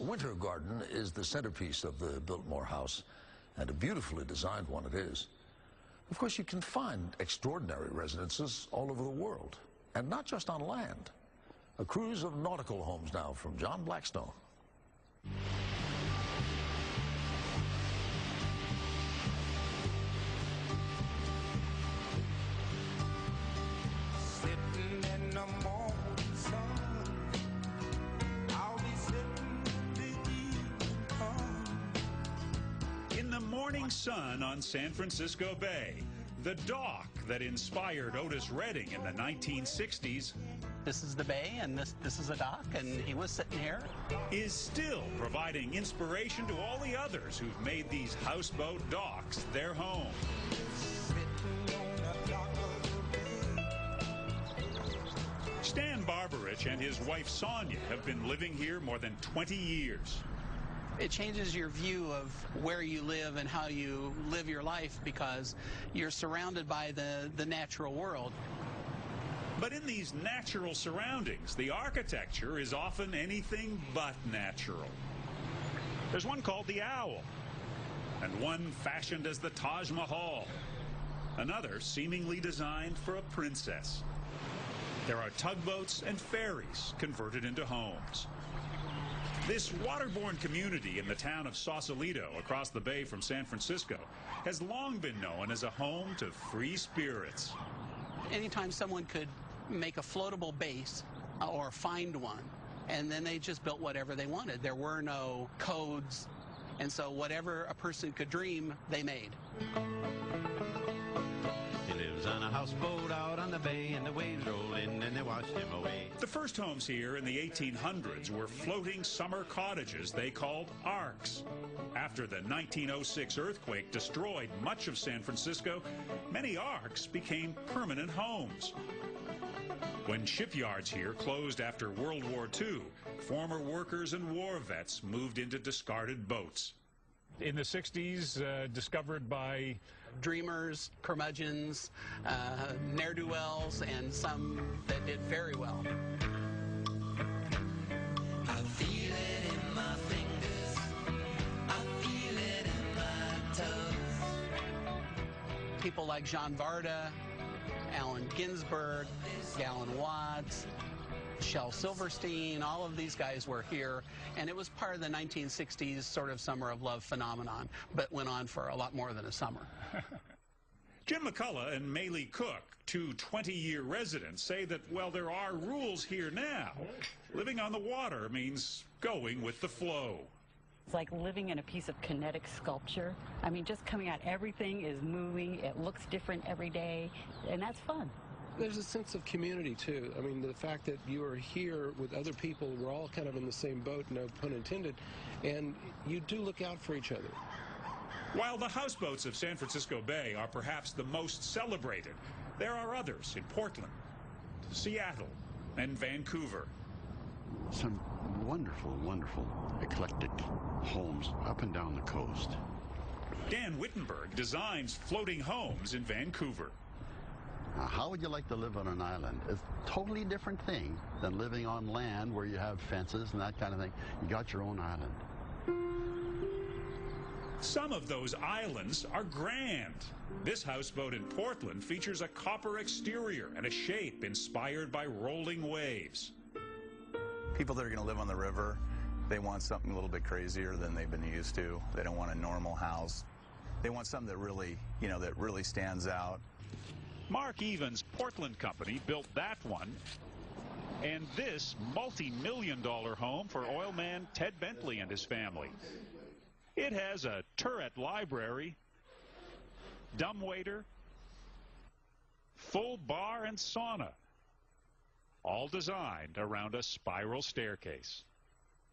winter garden is the centerpiece of the Biltmore house, and a beautifully designed one it is. Of course, you can find extraordinary residences all over the world, and not just on land. A cruise of nautical homes now from John Blackstone. Morning sun on San Francisco Bay, the dock that inspired Otis Redding in the 1960s. This is the bay, and this is a dock, and he was sitting here. Is still providing inspiration to all the others who've made these houseboat docks their home. Stan Barbarich and his wife Sonia have been living here more than 20 years. It changes your view of where you live and how you live your life because you're surrounded by the natural world. But in these natural surroundings, the architecture is often anything but natural. There's one called the Owl, and one fashioned as the Taj Mahal, another seemingly designed for a princess. There are tugboats and ferries converted into homes. This waterborne community in the town of Sausalito, across the bay from San Francisco, has long been known as a home to free spirits. Anytime someone could make a floatable base or find one, and then they just built whatever they wanted. There were no codes, and so whatever a person could dream, they made. On a houseboat out on the bay, and the waves rolled in and they washed him away. The first homes here in the 1800s were floating summer cottages they called arks. After the 1906 earthquake destroyed much of San Francisco, many arks became permanent homes. When shipyards here closed after World War II, former workers and war vets moved into discarded boats. In the 60s, discovered by dreamers, curmudgeons, ne'er-do-wells, and some that did very well. I feel it in my fingers, I feel it in my toes. People like Jean Varda, Allen Ginsberg, Galen Watts, Shel Silverstein, all of these guys were here, and it was part of the 1960s sort of summer of love phenomenon, but went on for a lot more than a summer. Jim McCullough and Maylie Cook, two 20-year residents, say that, well, there are rules here now. Living on the water means going with the flow. It's like living in a piece of kinetic sculpture. I mean, just coming out, everything is moving, it looks different every day, and that's fun. There's a sense of community, too. I mean, the fact that you are here with other people, we're all kind of in the same boat, no pun intended, and you do look out for each other. While the houseboats of San Francisco Bay are perhaps the most celebrated, there are others in Portland, Seattle, and Vancouver. Some wonderful, wonderful, eclectic homes up and down the coast. Dan Wittenberg designs floating homes in Vancouver. How would you like to live on an island? It's a totally different thing than living on land where you have fences and that kind of thing. You got your own island. Some of those islands are grand. This houseboat in Portland features a copper exterior and a shape inspired by rolling waves. People that are going to live on the river, they want something a little bit crazier than they've been used to. They don't want a normal house. They want something that really, that really stands out. Mark Evans' Portland company built that one, and this multi-million-dollar home for oil man Ted Bentley and his family. It has a turret library, dumbwaiter, full bar and sauna, all designed around a spiral staircase.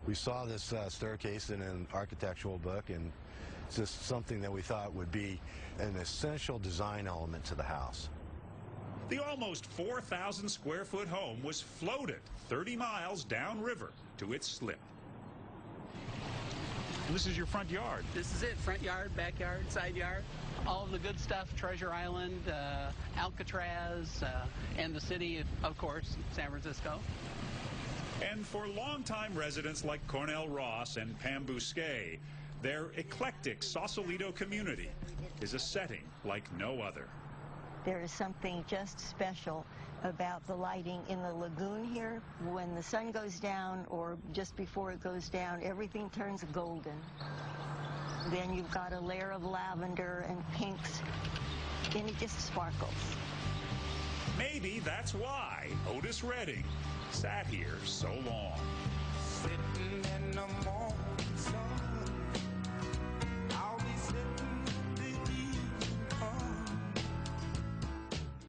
We saw this staircase in an architectural book, and it's just something that we thought would be an essential design element to the house. The almost 4,000 square foot home was floated 30 miles downriver to its slip. This is your front yard. This is it, front yard, backyard, side yard, all of the good stuff, Treasure Island, Alcatraz, and the city, of course, San Francisco. And for longtime residents like Cornell Ross and Pam Bousquet, their eclectic Sausalito community is a setting like no other. There is something just special about the lighting in the lagoon here. When the sun goes down or just before it goes down, everything turns golden. Then you've got a layer of lavender and pinks, and it just sparkles. Maybe that's why Otis Redding sat here so long.